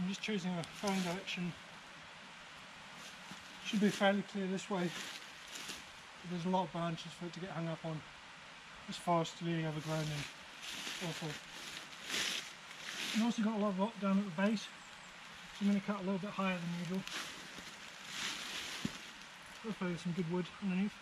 just choosing a felling direction. Should be fairly clear this way. But there's a lot of branches for it to get hung up on. This forest really overgrown and awful. I've also got a lot of rock down at the base, so I'm going to cut a little bit higher than usual. Hopefully there's some good wood underneath.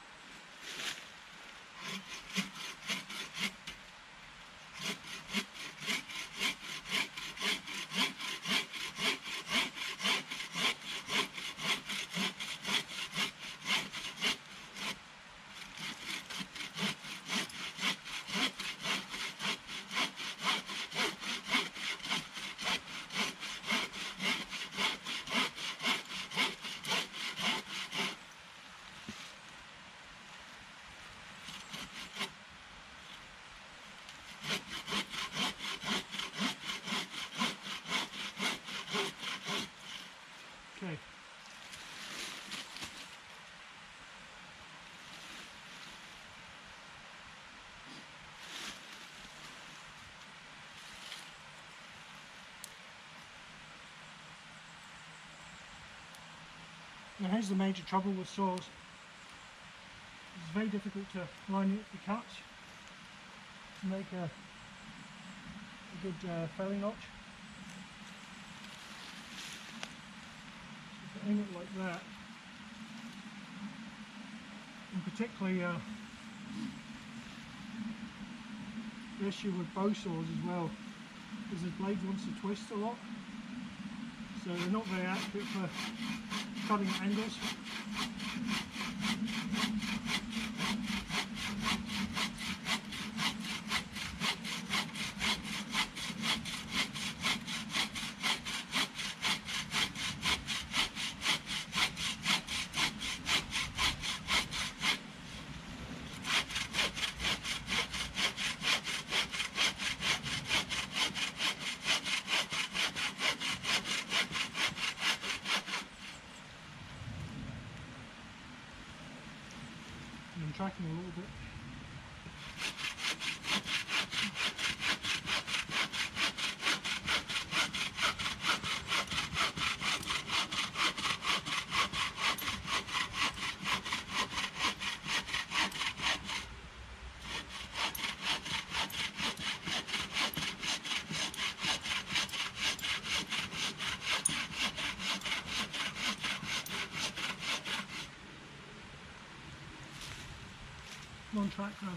Okay. Now here's the major trouble with saws. It's very difficult to line up the cuts to make a good felling notch. So if I aim it like that, and particularly the issue with bow saws as well is the blade wants to twist a lot, so they're not very accurate for cutting at angles. I'm tracking a little bit. I'm on track now.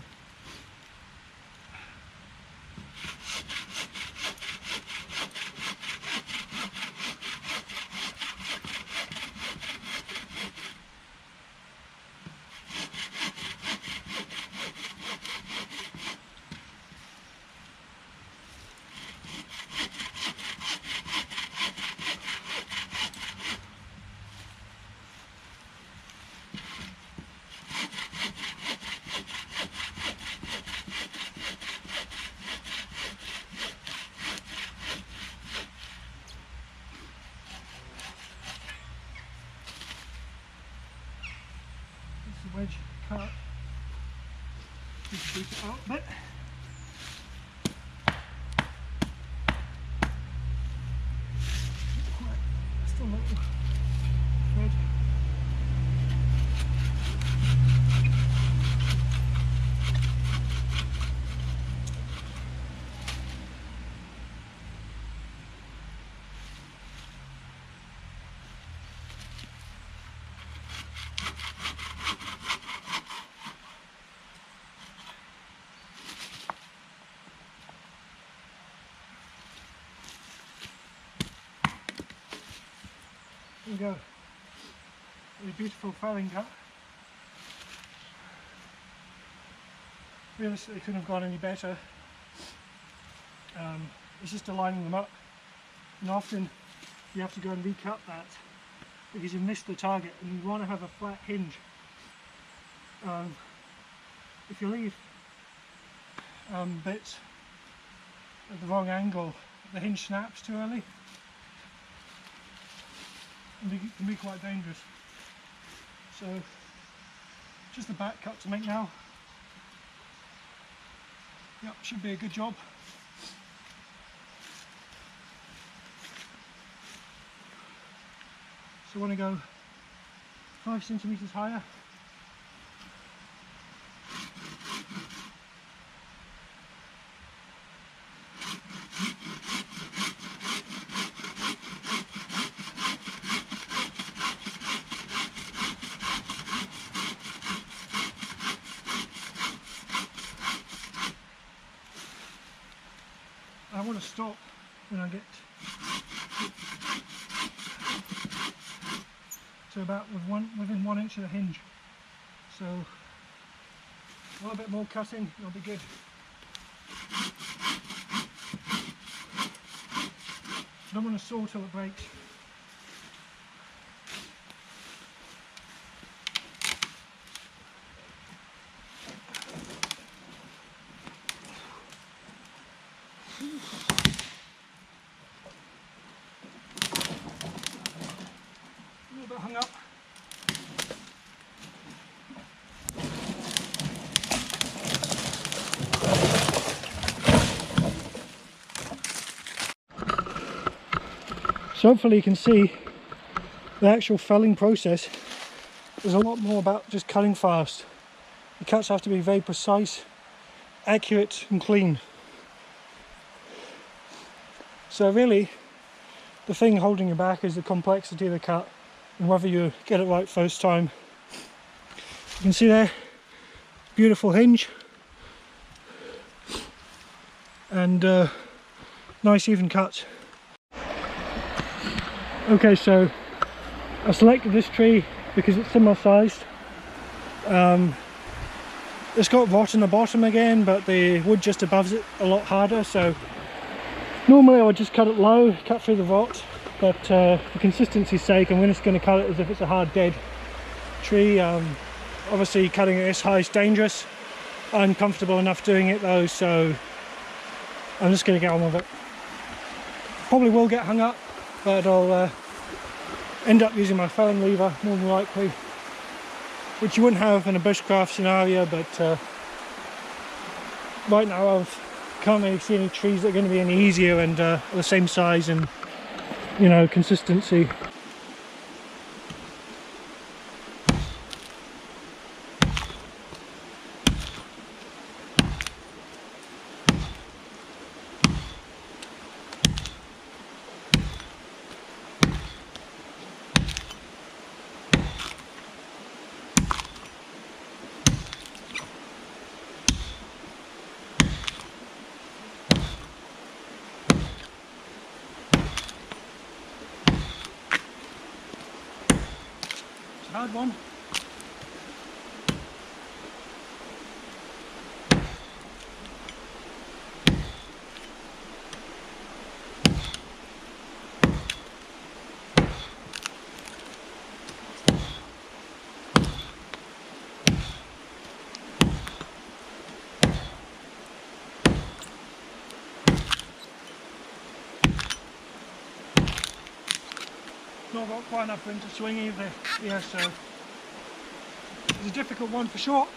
The wedge cut, just beat it out a bit. Still a little thread. There we go. A beautiful felling cut. Realistically, couldn't have gone any better. It's just aligning them up, and often you have to go and recut that because you've missed the target, and you want to have a flat hinge. If you leave bits at the wrong angle, the hinge snaps too early. And it can be quite dangerous. So just the back cut to make now. Yep, should be a good job. So I want to go 5 centimeters higher. I want to stop when I get to about within 1 inch of the hinge. So a little bit more cutting, it'll be good. I don't want to saw till it breaks. A little bit hung up. So hopefully you can see the actual felling process is a lot more about just cutting fast. The cuts have to be very precise, accurate and clean. So really the thing holding you back is the complexity of the cut and whether you get it right first time. You can see there, beautiful hinge and nice even cuts. Okay, so I selected this tree because it's similar sized. It's got rot in the bottom again, but the wood just above it a lot harder, so normally I would just cut it low, cut through the rot, but for consistency's sake I'm just going to cut it as if it's a hard dead tree. Obviously cutting it this high is dangerous. I'm comfortable enough doing it though, so I'm just going to get on with it. Probably will get hung up, but I'll end up using my phone lever more than likely, which you wouldn't have in a bushcraft scenario, but right now I can't really see any trees that are going to be any easier and the same size and, you know, consistency. Hard one. Not got quite enough room to swing either. Yeah, so it's a difficult one for sure.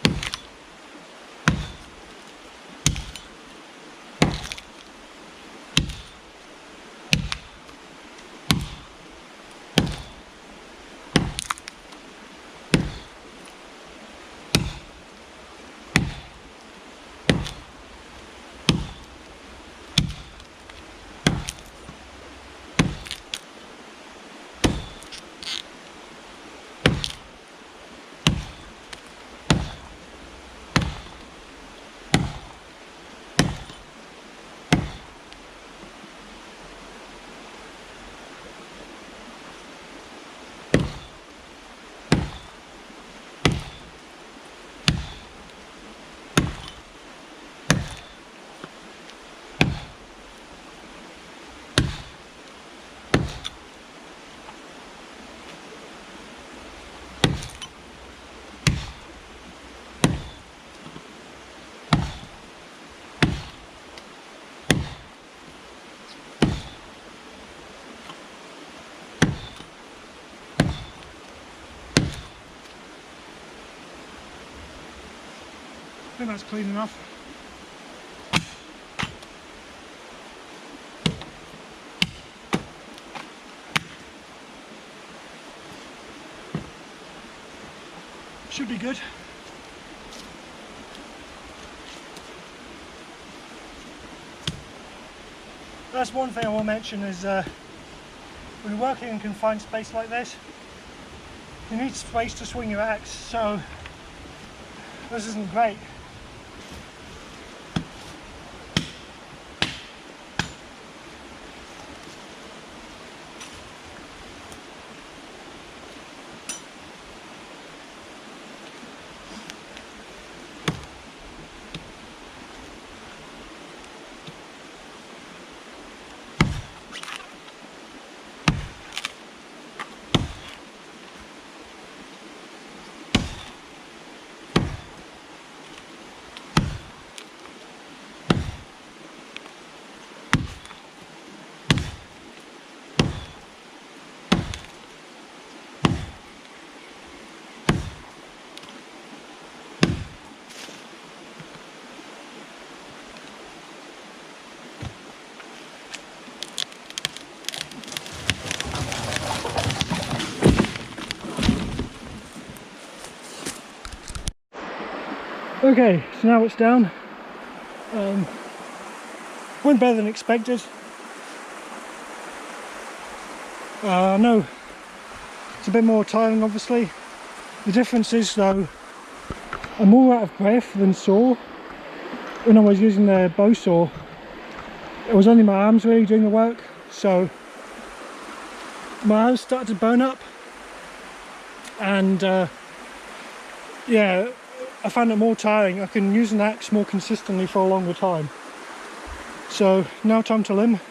I think that's clean enough. Should be good. That's one thing I will mention is when you're working in confined space like this, you need space to swing your axe, so this isn't great. Okay, so now it's down. Went better than expected. I know it's a bit more tiring obviously. The difference is though, I'm more out of breath than sore. When I was using the bow saw, it was only my arms really doing the work, so my arms started to burn up, and yeah, I found it more tiring. I can use an axe more consistently for a longer time. So now time to limb.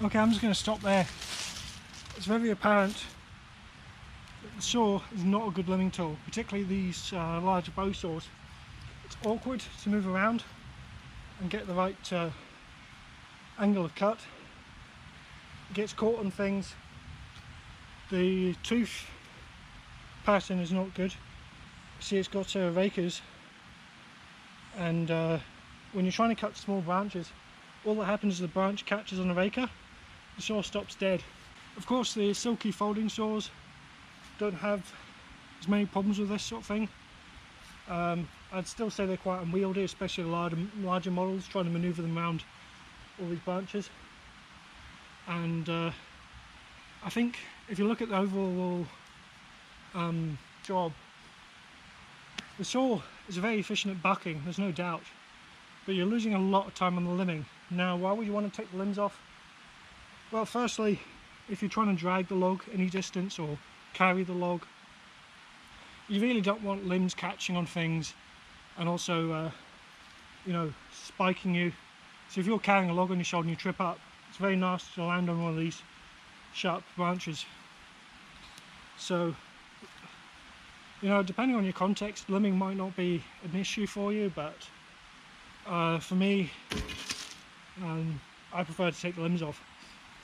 Okay, I'm just going to stop there. It's very apparent that the saw is not a good limbing tool, particularly these larger bow saws. It's awkward to move around and get the right angle of cut. It gets caught on things. The tooth pattern is not good. See, it's got rakers, and when you're trying to cut small branches, all that happens is the branch catches on the raker, the saw stops dead. Of course, the silky folding saws don't have as many problems with this sort of thing. I'd still say they're quite unwieldy, especially the larger models, trying to manoeuvre them around all these branches. And I think if you look at the overall job, the saw is very efficient at bucking, there's no doubt, but you're losing a lot of time on the limbing. Now, why would you want to take the limbs off? Well, firstly, if you're trying to drag the log any distance or carry the log, you really don't want limbs catching on things and also you know, spiking you. So if you're carrying a log on your shoulder and you trip up, it's very nasty to land on one of these sharp branches. So You know, depending on your context, limbing might not be an issue for you, but for me, I prefer to take the limbs off.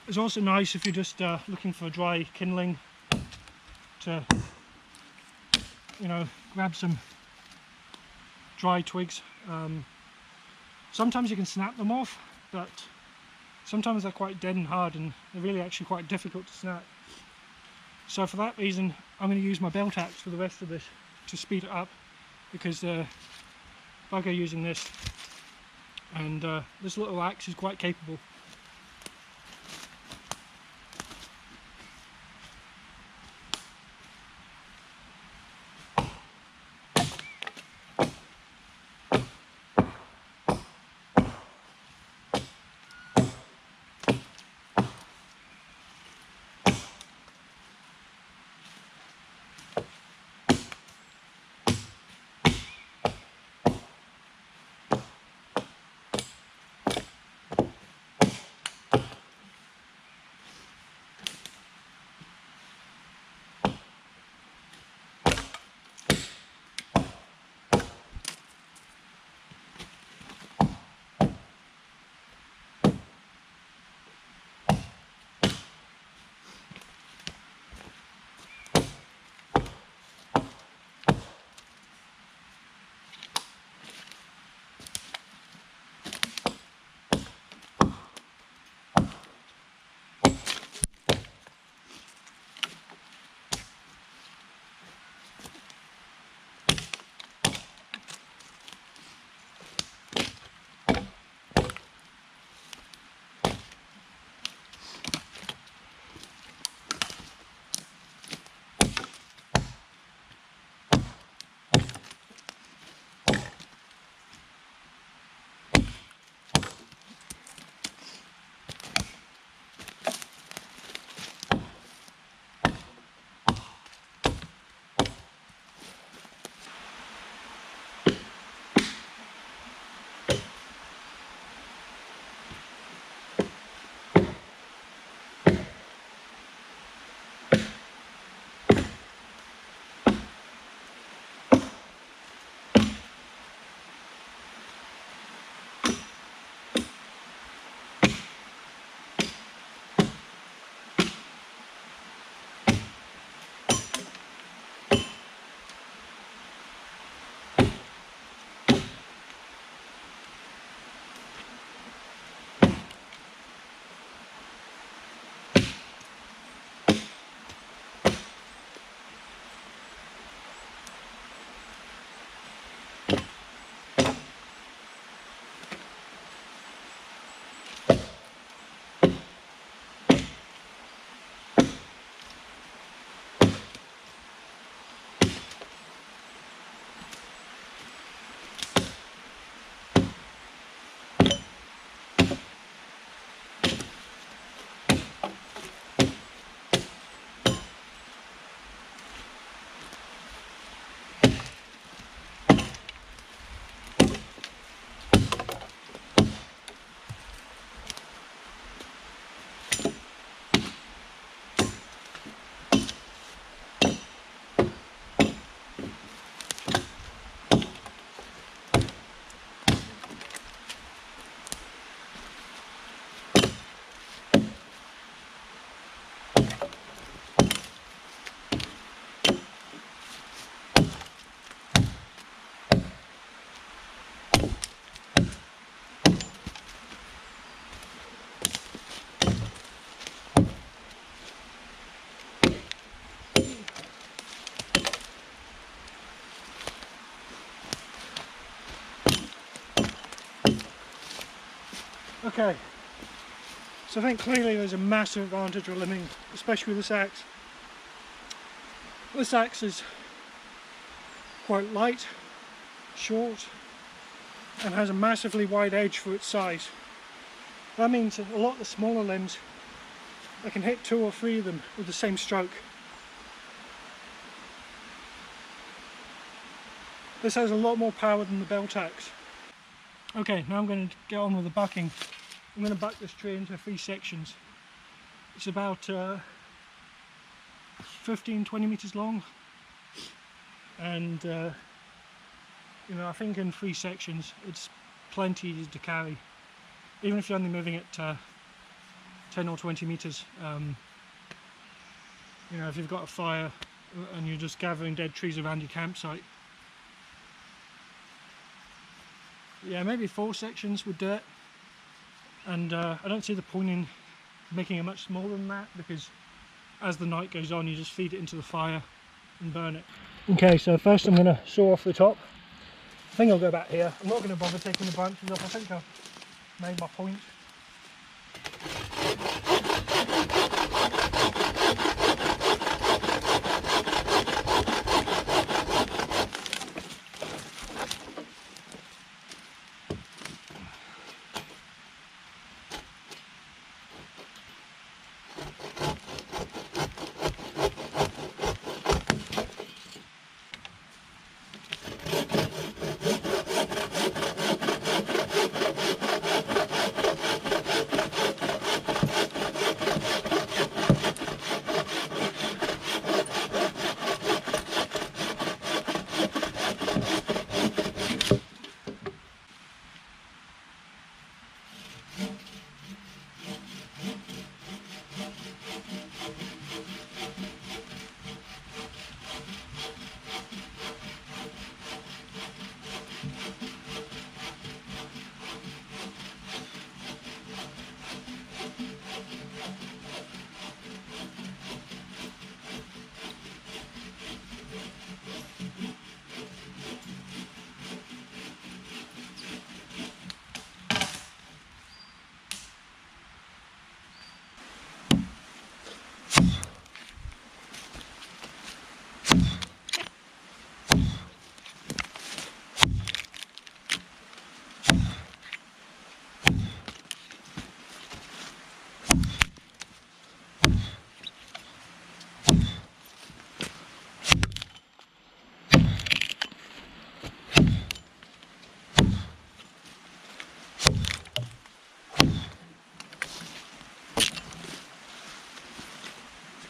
It's also nice if you're just looking for dry kindling to, you know, grab some dry twigs. Sometimes you can snap them off, but sometimes they're quite dead and hard, and they're really actually quite difficult to snap. So for that reason, I'm going to use my belt axe for the rest of this to speed it up, because the bugger using this, and this little axe is quite capable. Okay, so I think clearly there's a massive advantage with limbing, especially with this axe. This axe is quite light, short, and has a massively wide edge for its size. That means that a lot of the smaller limbs, I can hit 2 or 3 of them with the same stroke. This has a lot more power than the belt axe. Okay, now I'm going to get on with the bucking. I'm going to buck this tree into 3 sections. It's about 15-20 meters long, and you know, I think in 3 sections it's plenty to carry, even if you're only moving at 10 or 20 meters. You know, if you've got a fire and you're just gathering dead trees around your campsite, yeah, maybe 4 sections would do it. And I don't see the point in making it much smaller than that, because as the night goes on you just feed it into the fire and burn it. Okay, so first I'm going to saw off the top. I think I'll go back here. I'm not going to bother taking the branches off. I think I've made my point.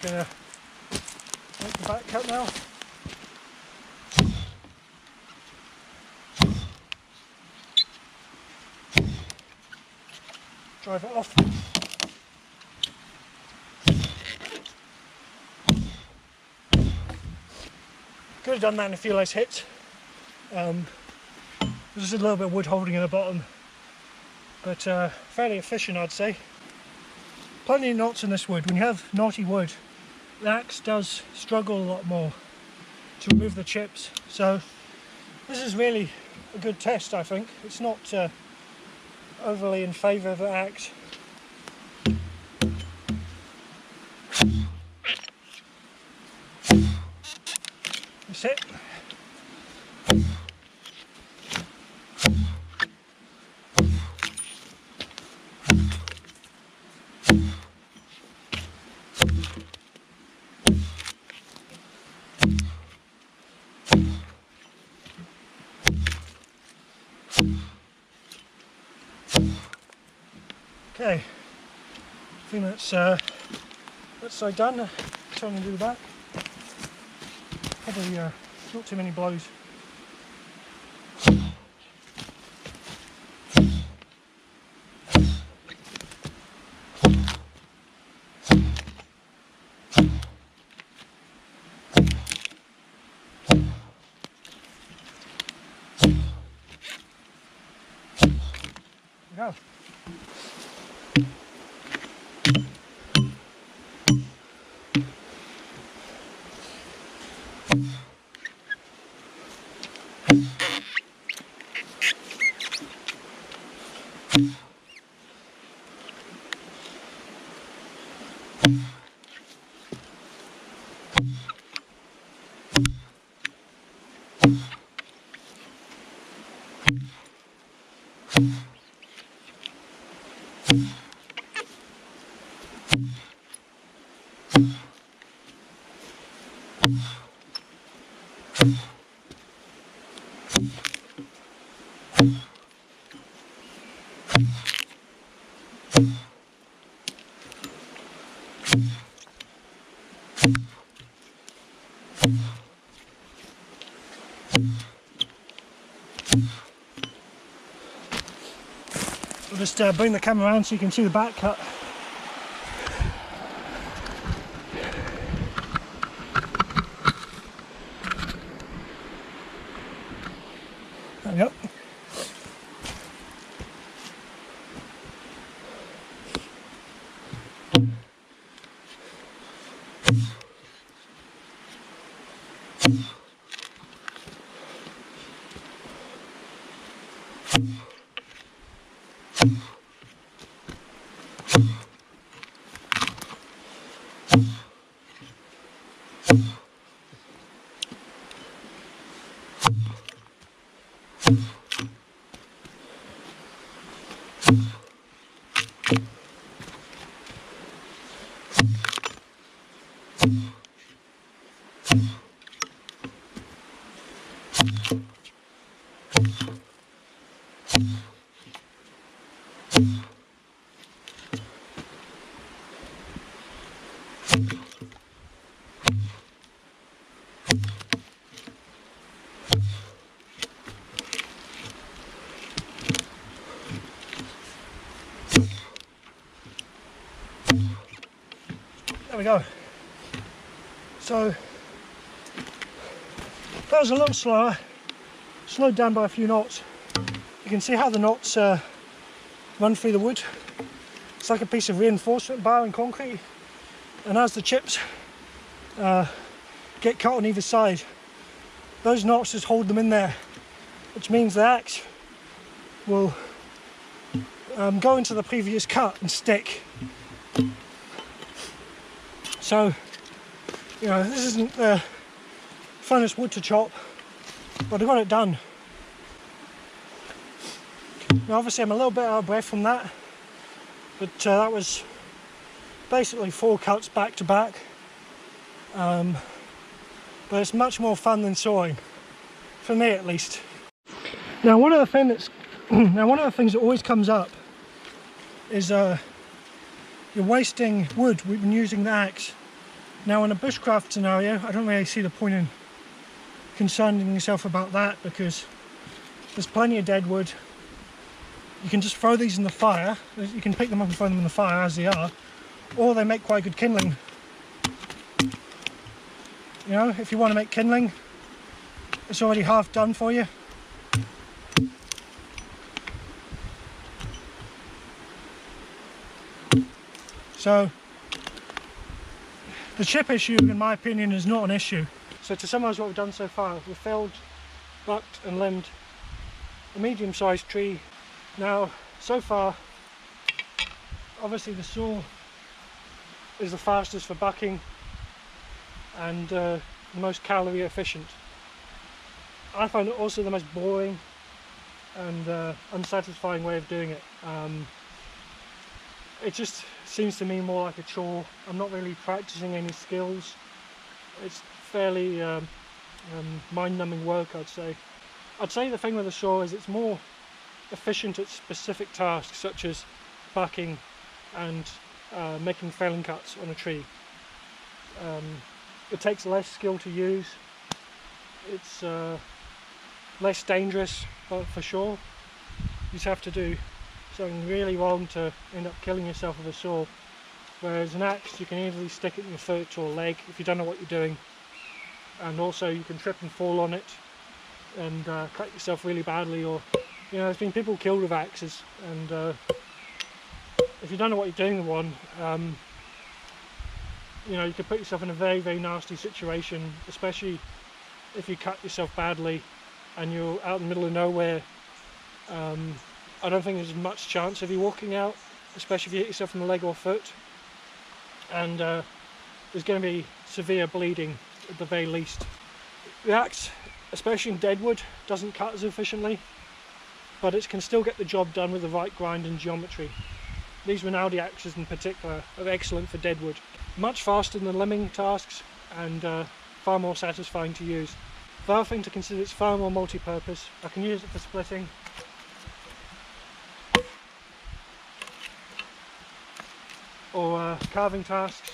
Gonna make the back cut now. Drive it off. Could have done that in a few less hits. There's just a little bit of wood holding in the bottom, but fairly efficient, I'd say. Plenty of knots in this wood. When you have knotty wood, the axe does struggle a lot more to remove the chips. So this is really a good test, I think. It's not overly in favour of the axe. That's it. Okay, I think that's that side done. Turn and do the back. Probably not too many blows. There we go. I'll just bring the camera around so you can see the back cut. There we go. There we go. So that was a little slower, slowed down by a few knots. You can see how the knots run through the wood. It's like a piece of reinforcement bar in concrete, and as the chips get cut on either side, those knots just hold them in there, which means the axe will go into the previous cut and stick. So, you know, this isn't the funnest wood to chop, but I got it done. Now obviously I'm a little bit out of breath from that, but that was basically 4 cuts back to back. But it's much more fun than sawing, for me at least. Now one of the things that always comes up is you're wasting wood when using the axe. Now in a bushcraft scenario, I don't really see the point in concerning yourself about that, because there's plenty of dead wood. You can just throw these in the fire. You can pick them up and throw them in the fire as they are, or they make quite good kindling. You know, if you want to make kindling, it's already half done for you. So the chip issue, in my opinion, is not an issue. So to summarise what we've done so far, we've felled, bucked and limbed a medium-sized tree. Now, so far, obviously the saw is the fastest for bucking and the most calorie efficient. I find it also the most boring and unsatisfying way of doing it. It just seems to me more like a chore. I'm not really practicing any skills. It's fairly mind-numbing work, I'd say. I'd say the thing with the saw is it's more efficient at specific tasks such as bucking and making felling cuts on a tree. It takes less skill to use. It's less dangerous, but for sure. You just have to do something really wrong to end up killing yourself with a saw. Whereas an axe, you can easily stick it in your foot or leg if you don't know what you're doing. And also you can trip and fall on it and cut yourself really badly, or, you know, there's been people killed with axes, and if you don't know what you're doing with one, you know, you could put yourself in a very, very nasty situation, especially if you cut yourself badly and you're out in the middle of nowhere. I don't think there's much chance of you walking out, especially if you hit yourself in the leg or foot, and there's going to be severe bleeding at the very least. The axe, especially in deadwood, doesn't cut as efficiently, but it can still get the job done with the right grind and geometry. These Rinaldi axes in particular are excellent for deadwood. Much faster than the limbing tasks and far more satisfying to use. The other thing to consider, it's far more multi-purpose. I can use it for splitting, or carving tasks.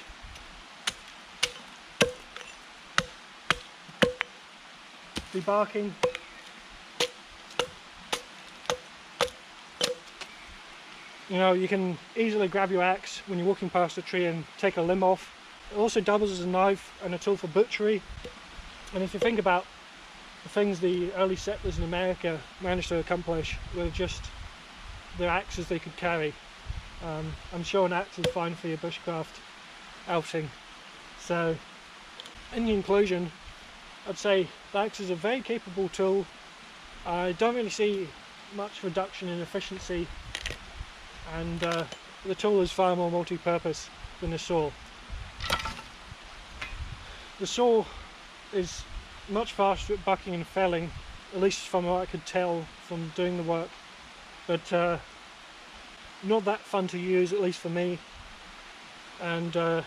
Debarking. You know, you can easily grab your axe when you're walking past a tree and take a limb off. It also doubles as a knife and a tool for butchery. And if you think about the things the early settlers in America managed to accomplish with just their axes they could carry, I'm sure an axe is fine for your bushcraft outing. So, in conclusion, I'd say the axe is a very capable tool. I don't really see much reduction in efficiency, and the tool is far more multi-purpose than the saw. The saw is much faster at bucking and felling, at least from what I could tell from doing the work, but not that fun to use, at least for me, and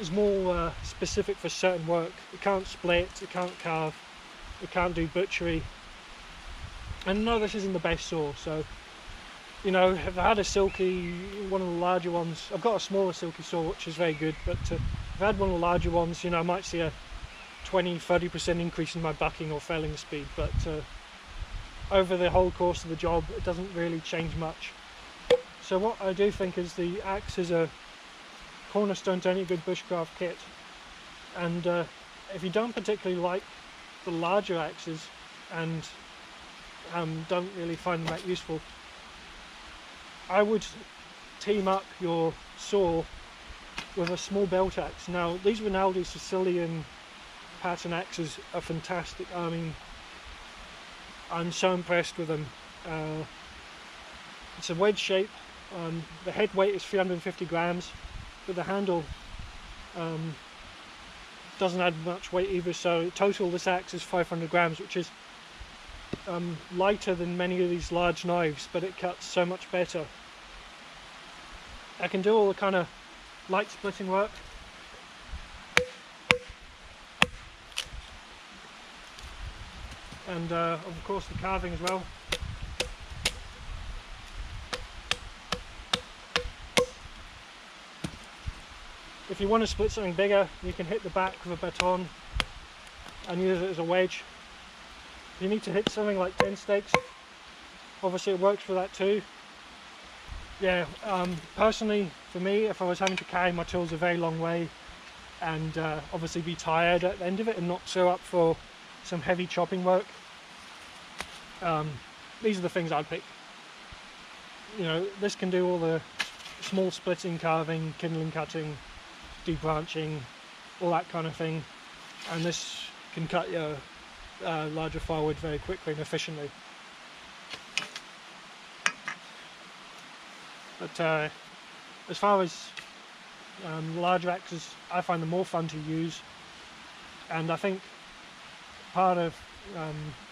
is more specific for certain work. It can't split, it can't carve, it can't do butchery. And no, this isn't the best saw, so, you know, if I had a silky, one of the larger ones, I've got a smaller silky saw which is very good, but if I had one of the larger ones, you know, I might see a 20-30% increase in my bucking or felling speed, but over the whole course of the job it doesn't really change much. So what I do think is the axe is a cornerstone to any good bushcraft kit, and if you don't particularly like the larger axes and don't really find them that useful, I would team up your saw with a small belt axe. Now these Rinaldi Sicilian pattern axes are fantastic. I mean, I'm so impressed with them. It's a wedge shape. The head weight is 350 grams, but the handle doesn't add much weight either, so total this axe is 500 grams, which is lighter than many of these large knives, but it cuts so much better. I can do all the kind of light splitting work, and of course the carving as well. If you want to split something bigger, you can hit the back with a baton and use it as a wedge. If you need to hit something like 10 steaks, obviously it works for that too. Yeah, personally for me, if I was having to carry my tools a very long way and obviously be tired at the end of it and not so up for some heavy chopping work, these are the things I'd pick. You know, this can do all the small splitting, carving, kindling, cutting, debranching, all that kind of thing, and this can cut your larger firewood very quickly and efficiently. But as far as larger axes, I find them more fun to use, and I think part of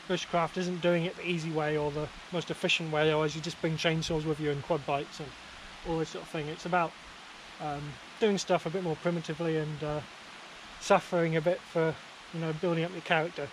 bushcraft isn't doing it the easy way or the most efficient way, or as you just bring chainsaws with you and quad bikes and all this sort of thing. It's about doing stuff a bit more primitively and suffering a bit for, you know, building up your character.